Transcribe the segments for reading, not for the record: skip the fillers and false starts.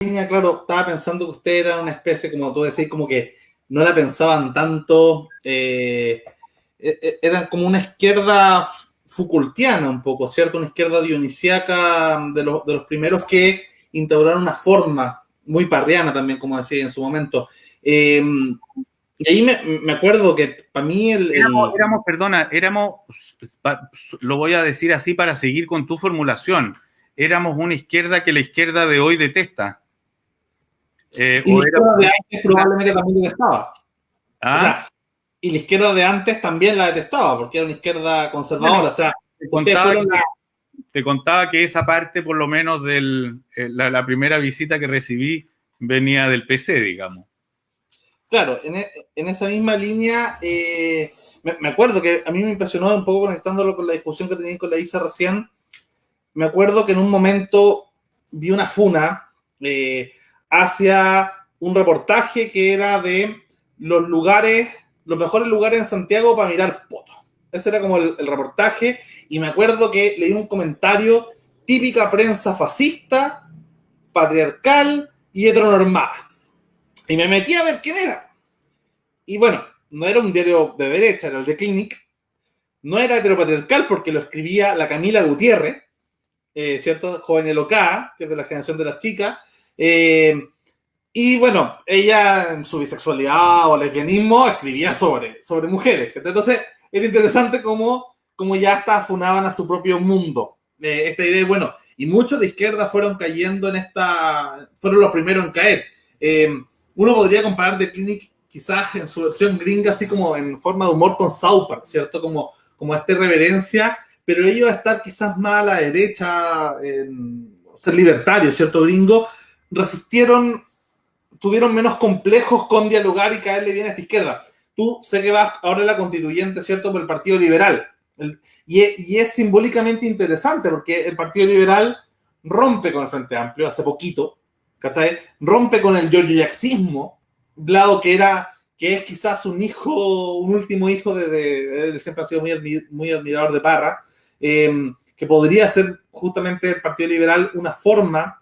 Claro, estaba pensando que usted era una especie, como tú decís, como que no la pensaban tanto, eran como una izquierda Foucaultiana un poco, ¿cierto? Una izquierda dionisiaca de los primeros que instauraron una forma muy parriana también, como decía en su momento. Y ahí me acuerdo que para mí lo voy a decir así para seguir con tu formulación, éramos una izquierda que la izquierda de hoy detesta. Y la izquierda de antes probablemente también detestaba. O sea, y la izquierda de antes también la detestaba, porque era una izquierda conservadora. Bueno, O sea, ustedes fueron te contaba que esa parte, por lo menos, de la primera visita que recibí, venía del PC, digamos. Claro, en esa misma línea, me acuerdo que a mí me impresionó un poco conectándolo con la discusión que tenía con la Isa recién. Me acuerdo que en un momento vi una funa hacia un reportaje que era de los mejores lugares en Santiago para mirar fotos. Ese era como el reportaje, y me acuerdo que leí un comentario: típica prensa fascista, patriarcal y heteronormada. Y me metí a ver quién era. Y bueno, no era un diario de derecha, era el de Clinic. No era heteropatriarcal porque lo escribía la Camila Gutiérrez, ¿cierto? Joven LK, que es de la generación de las chicas. Y bueno, ella en su bisexualidad o lesbianismo escribía sobre mujeres. Entonces, era interesante cómo ya hasta funaban a su propio mundo. Esta idea, bueno, y muchos de izquierda fueron cayendo fueron los primeros en caer. Uno podría comparar The Clinic quizás en su versión gringa, así como en forma de humor con South Park, ¿cierto? Como esta reverencia, pero ellos estar quizás más a la derecha, ser libertarios, ¿cierto? Gringo, tuvieron menos complejos con dialogar y caerle bien a esta izquierda. Tú sé que vas ahora en la constituyente, ¿cierto?, por el Partido Liberal. Y es simbólicamente interesante porque el Partido Liberal rompe con el Frente Amplio hace poquito, ¿cachai? Rompe con el giorgio-jacksismo, lado que es quizás un último hijo de siempre ha sido muy admirador de Parra, que podría ser justamente el Partido Liberal una forma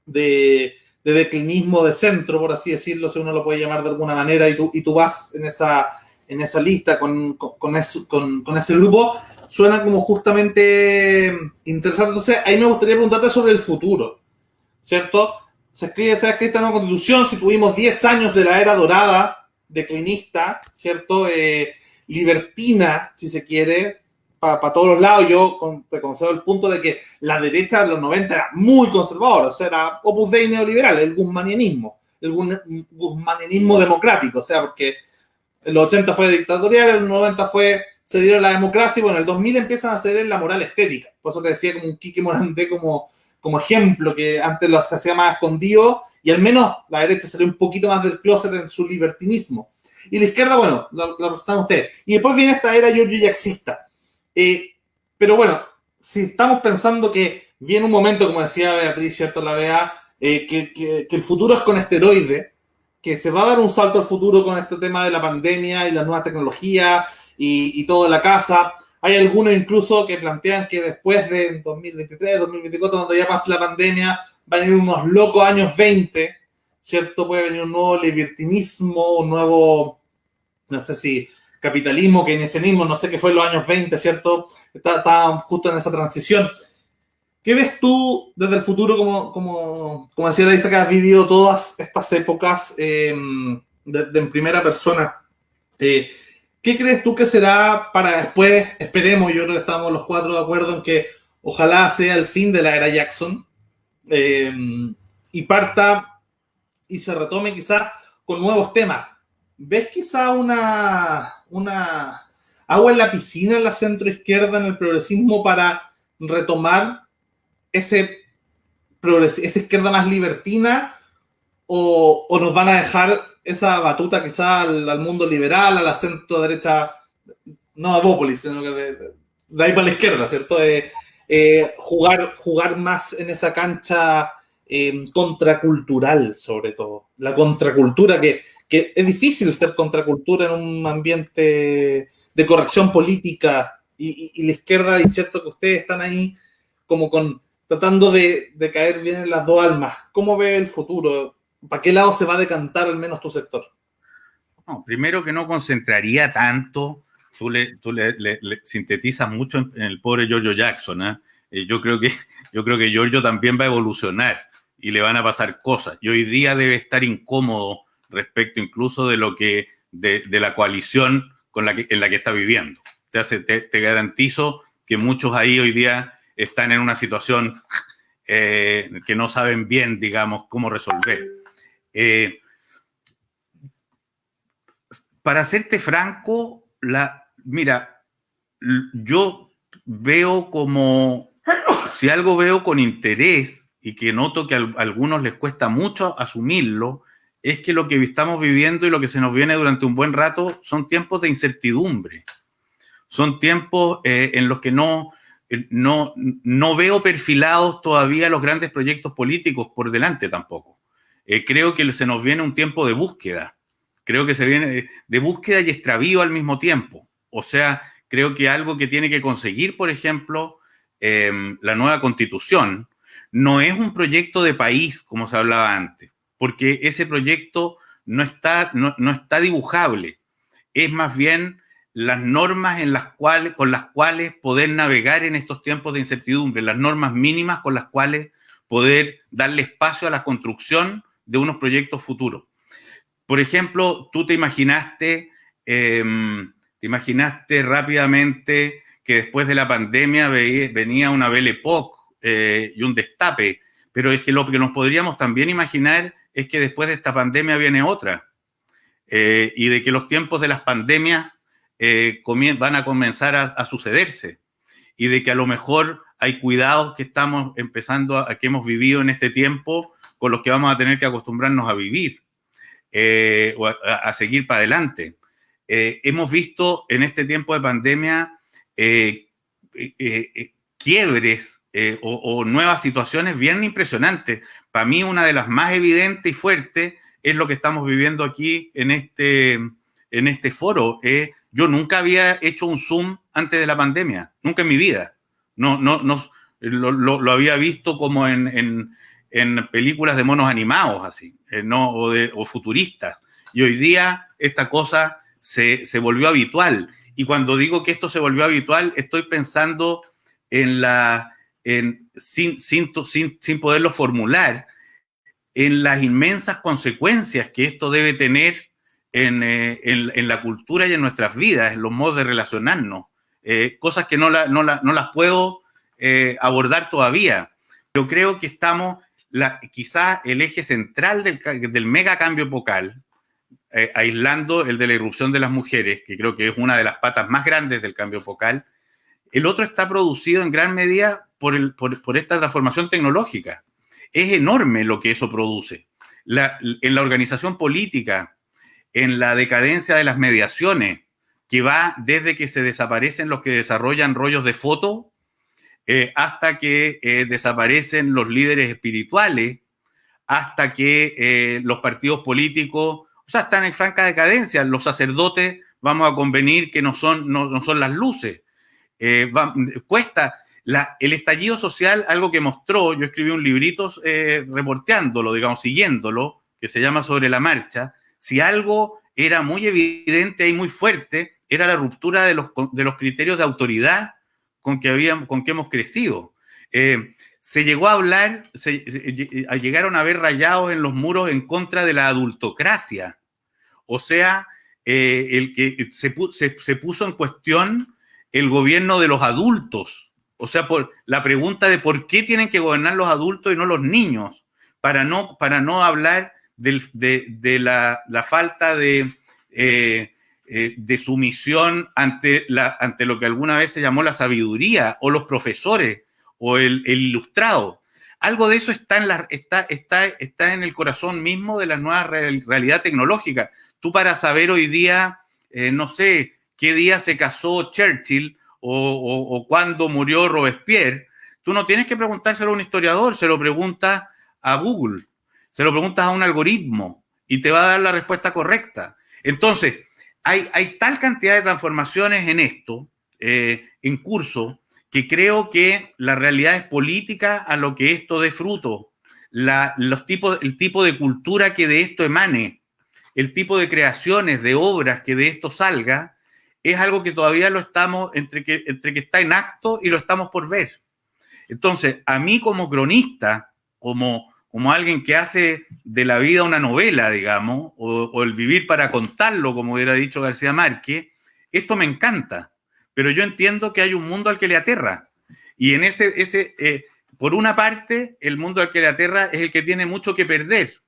de declinismo de centro, por así decirlo, si uno lo puede llamar de alguna manera, y tú vas en esa lista con ese grupo, suena como justamente interesante. Entonces, ahí me gustaría preguntarte sobre el futuro, ¿cierto? Se ha escrito esta nueva constitución, si tuvimos 10 años de la era dorada, declinista, ¿cierto? Libertina, si se quiere, para todos los lados. Yo te concedo el punto de que la derecha de los 90 era muy conservadora, o sea, era Opus Dei neoliberal, el guzmanianismo democrático, o sea, porque en los 80 fue dictatorial, en los 90 se dieron la democracia, y bueno, en el 2000 empiezan a ceder la moral estética. Por eso te decía como un Quique Morandé como ejemplo, que antes lo hacía más escondido, y al menos la derecha salió un poquito más del closet en su libertinismo. Y la izquierda, bueno, lo representan ustedes. Y después viene esta era giorgio-jacksista. Pero bueno, si estamos pensando que viene un momento, como decía Beatriz, ¿cierto? La BA, que el futuro es con esteroides, que se va a dar un salto al futuro con este tema de la pandemia y las nuevas tecnologías y todo en la casa. Hay algunos incluso que plantean que después de 2023, 2024, cuando ya pase la pandemia, van a venir unos locos años 20, ¿cierto? Puede venir un nuevo libertinismo, un nuevo, no sé si capitalismo, keynesianismo, no sé qué fue en los años 20, ¿cierto? Está justo en esa transición. ¿Qué ves tú desde el futuro, como decía Laisa, que has vivido todas estas épocas en primera persona? ¿Qué crees tú que será para después? Esperemos, yo creo que estamos los cuatro de acuerdo en que ojalá sea el fin de la era Jackson, eh, y parta y se retome quizás con nuevos temas. ¿Ves quizá una agua en la piscina en la centroizquierda, en el progresismo, para retomar esa izquierda más libertina, o nos van a dejar esa batuta quizá al mundo liberal, a la centro derecha, no a Bópolis, sino que de ahí para la izquierda, ¿cierto? Jugar más en esa cancha contracultural, sobre todo. La contracultura, que es difícil ser contracultura en un ambiente de corrección política, y la izquierda, y cierto que ustedes están ahí como con tratando de caer bien en las dos almas. ¿Cómo ves el futuro? ¿Para qué lado se va a decantar al menos tu sector? No, primero que no concentraría tanto, tú le sintetizas mucho en el pobre Giorgio Jackson, ¿eh? Yo creo que Giorgio también va a evolucionar y le van a pasar cosas. Y hoy día debe estar incómodo respecto incluso de lo que de la coalición en la que está viviendo. Te garantizo que muchos ahí hoy día están en una situación que no saben bien, digamos, cómo resolver. Para serte franco, mira, yo veo como, si algo veo con interés y que noto que a algunos les cuesta mucho asumirlo, es que lo que estamos viviendo y lo que se nos viene durante un buen rato son tiempos de incertidumbre. Son tiempos en los que no veo perfilados todavía los grandes proyectos políticos por delante tampoco. Creo que se nos viene un tiempo de búsqueda. Creo que se viene de búsqueda y extravío al mismo tiempo. O sea, creo que algo que tiene que conseguir, por ejemplo, la nueva Constitución, no es un proyecto de país, como se hablaba antes, porque ese proyecto no está dibujable. Es más bien las normas con las cuales poder navegar en estos tiempos de incertidumbre, las normas mínimas con las cuales poder darle espacio a la construcción de unos proyectos futuros. Por ejemplo, tú te imaginaste rápidamente que después de la pandemia venía una Belle Époque y un destape, pero es que lo que nos podríamos también imaginar es que después de esta pandemia viene otra, y de que los tiempos de las pandemias van a comenzar a sucederse, y de que a lo mejor hay cuidados que estamos empezando que hemos vivido en este tiempo con los que vamos a tener que acostumbrarnos a vivir. O a seguir para adelante. Hemos visto en este tiempo de pandemia quiebres o nuevas situaciones bien impresionantes. Para mí una de las más evidentes y fuertes es lo que estamos viviendo aquí en este foro. Yo nunca había hecho un Zoom antes de la pandemia, nunca en mi vida. No, lo había visto como en películas de monos animados, así, o futuristas. Y hoy día esta cosa se volvió habitual. Y cuando digo que esto se volvió habitual, estoy pensando sin poderlo formular, en las inmensas consecuencias que esto debe tener en la cultura y en nuestras vidas, en los modos de relacionarnos. Cosas que no las puedo abordar todavía. Yo creo que estamos... quizás el eje central del mega cambio epocal, aislando el de la irrupción de las mujeres, que creo que es una de las patas más grandes del cambio epocal, el otro está producido en gran medida por esta transformación tecnológica. Es enorme lo que eso produce. En la organización política, en la decadencia de las mediaciones, que va desde que se desaparecen los que desarrollan rollos de foto, hasta que desaparecen los líderes espirituales, hasta que los partidos políticos, o sea, están en franca decadencia. Los sacerdotes, vamos a convenir que no son las luces. Cuesta. El estallido social, algo que mostró, yo escribí un librito reporteándolo, digamos, siguiéndolo, que se llama Sobre la Marcha. Si algo era muy evidente y muy fuerte, era la ruptura de los criterios de autoridad con que hemos crecido. Se llegó a hablar, llegaron a haber rayados en los muros en contra de la adultocracia. O sea, el que se puso en cuestión el gobierno de los adultos. O sea, por la pregunta de por qué tienen que gobernar los adultos y no los niños, para no hablar de la falta de sumisión ante lo que alguna vez se llamó la sabiduría, o los profesores, o el ilustrado. Algo de eso está en el corazón mismo de la nueva realidad tecnológica. Tú, para saber hoy día, no sé, qué día se casó Churchill o cuándo murió Robespierre, tú no tienes que preguntárselo a un historiador, se lo preguntas a Google, se lo preguntas a un algoritmo y te va a dar la respuesta correcta. Entonces, hay tal cantidad de transformaciones en esto, en curso, que creo que la realidad es política a lo que esto dé fruto, el tipo de cultura que de esto emane, el tipo de creaciones, de obras que de esto salga, es algo que todavía lo estamos, entre que está en acto y lo estamos por ver. Entonces, a mí como cronista, como alguien que hace de la vida una novela, digamos, o el vivir para contarlo, como hubiera dicho García Márquez, esto me encanta, pero yo entiendo que hay un mundo al que le aterra. Y en por una parte, el mundo al que le aterra es el que tiene mucho que perder.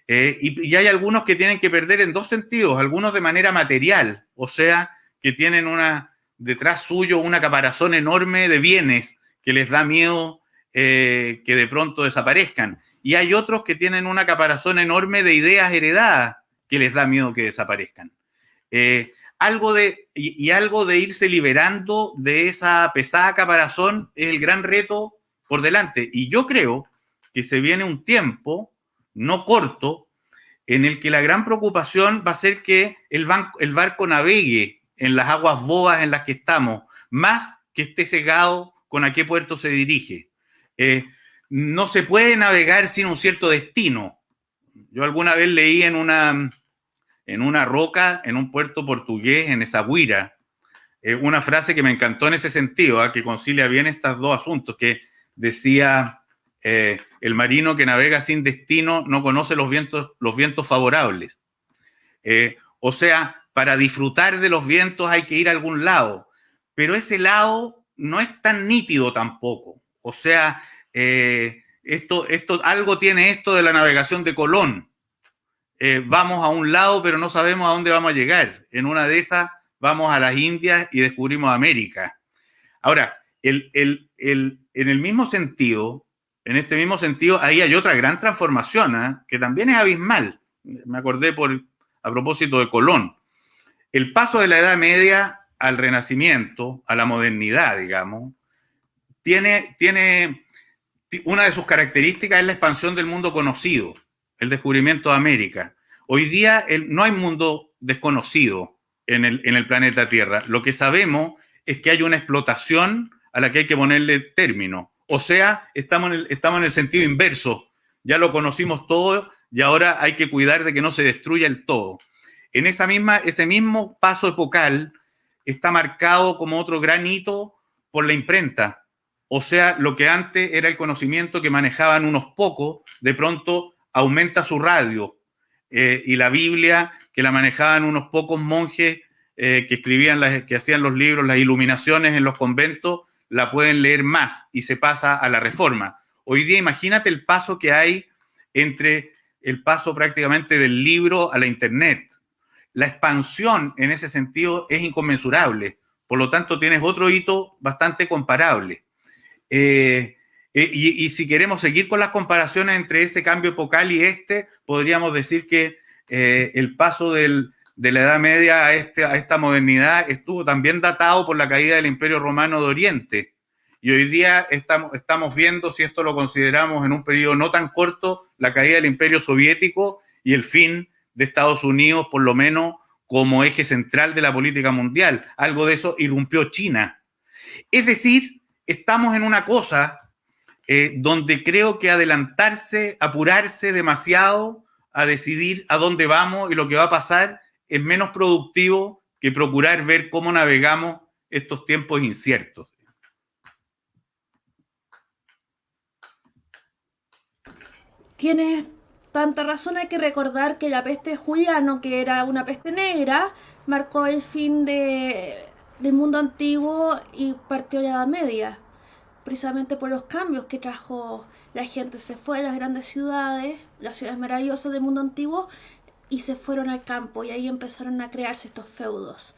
Y hay algunos que tienen que perder en dos sentidos, algunos de manera material, o sea, que tienen detrás suyo una caparazón enorme de bienes que les da miedo que de pronto desaparezcan. Y hay otros que tienen una caparazón enorme de ideas heredadas que les da miedo que desaparezcan. Algo de irse liberando de esa pesada caparazón es el gran reto por delante. Y yo creo que se viene un tiempo, no corto, en el que la gran preocupación va a ser que el barco navegue en las aguas bobas en las que estamos, más que esté cegado con a qué puerto se dirige. No se puede navegar sin un cierto destino. Yo alguna vez leí en una roca, en un puerto portugués, en Essaouira, una frase que me encantó en ese sentido, que concilia bien estos dos asuntos, que decía, el marino que navega sin destino no conoce los vientos favorables. O sea, para disfrutar de los vientos hay que ir a algún lado, pero ese lado no es tan nítido tampoco. O sea, algo tiene esto de la navegación de Colón. Vamos a un lado, pero no sabemos a dónde vamos a llegar. En una de esas vamos a las Indias y descubrimos América. Ahora, en este mismo sentido, ahí hay otra gran transformación, que también es abismal. Me acordé a propósito de Colón. El paso de la Edad Media al Renacimiento, a la modernidad, digamos, tiene una de sus características es la expansión del mundo conocido, el descubrimiento de América. Hoy día no hay mundo desconocido en el planeta Tierra. Lo que sabemos es que hay una explotación a la que hay que ponerle término. O sea, estamos en el sentido inverso. Ya lo conocimos todo y ahora hay que cuidar de que no se destruya el todo. En ese mismo paso epocal está marcado como otro gran hito por la imprenta. O sea, lo que antes era el conocimiento que manejaban unos pocos, de pronto aumenta su radio. Y la Biblia, que la manejaban unos pocos monjes que hacían los libros, las iluminaciones en los conventos, la pueden leer más y se pasa a la Reforma. Hoy día imagínate el paso que hay entre el paso prácticamente del libro a la Internet. La expansión en ese sentido es inconmensurable. Por lo tanto, tienes otro hito bastante comparable. Y si queremos seguir con las comparaciones entre ese cambio epocal y podríamos decir que el paso de la Edad Media a esta modernidad estuvo también datado por la caída del Imperio Romano de Oriente. Y hoy día estamos viendo, si esto lo consideramos en un periodo no tan corto, la caída del Imperio Soviético y el fin de Estados Unidos, por lo menos como eje central de la política mundial. Algo de eso irrumpió China. Es decir, estamos en una cosa donde creo que adelantarse, apurarse demasiado a decidir a dónde vamos y lo que va a pasar es menos productivo que procurar ver cómo navegamos estos tiempos inciertos. Tienes tanta razón, hay que recordar que la peste de Juliano, que era una peste negra, marcó el fin del mundo antiguo y partió la Edad Media, precisamente por los cambios que trajo. La gente se fue de las grandes ciudades, las ciudades maravillosas del mundo antiguo, y se fueron al campo, y ahí empezaron a crearse estos feudos.